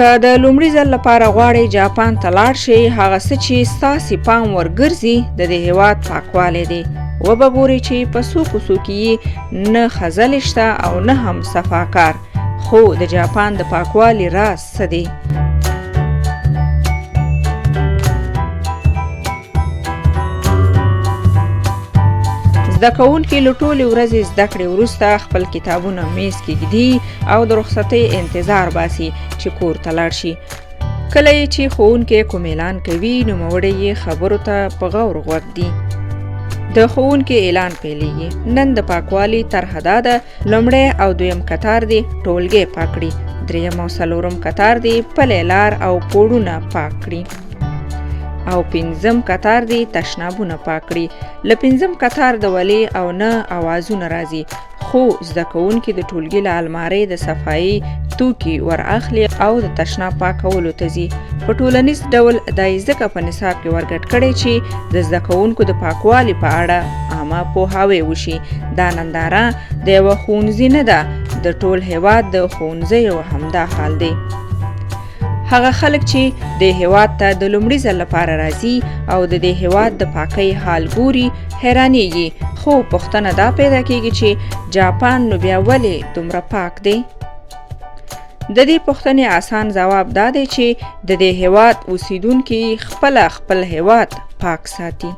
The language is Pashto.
که د لومړي ځل لپاره غواړئ جاپان ته لاړ شئ، هغه څه چې ستاسې پام ورګرځي د دې هیواد پاکوالی دی. وبه ګورئ چې په څو کوڅو کې یې نه خځلې شته او نه هم صفاکار. خو د جاپان د پاکوالي راز څه دی؟ زده کوونکي له ټولې ورځې زده کړې وروسته خپل کتابونه میز کې ږدي او د رخصتۍ انتظار باسي چې کور ته لاړ شي. کله یې چې ښوونکی کوم اعلان کوي، نوموړی یې خبرو ته په غور غوږ دي. د ښوونکي اعلان پیلېږي. نن د پاکوالي طرحه دا ده: لومړی او دویم کتار دې ټولګی پاک کړي، دریم او څلورم کتار دې پلې لار او پوړونه پاک کړي، او پنځم کتار دی تشنابونه پاک کړي. له پنځم کتار د ولې او نه اوازونه راځي، خو زده کوونکي د ټولګي له المارۍ د صفایي توکي ور اخلي او د تشناب پاکولو ته ځي. په ټولنیز ډول دا یې ځکه په نصاب کې ورګډ کړی چې د زده کوونکو د پاکوالي په اړه عامه پوهاوی وشي. دا ننداره د یوه ښوونځي نه ده، د ټول هیواد د ښوونځیو همدا حال دی. هغه خلک چې د هیواد ته د لومړي ځل لپاره راځي او د دې هیواد د پاکۍ حال ګوري، حیرانېږي. خو پوښتنه دا پیدا کېږي چې جاپان نو بیا ولې دومره پاک دی؟ د دې پوښتنې آسان ځواب دا دی چې د دې هیواد اوسیدونکي خپل هیواد پاک ساتي.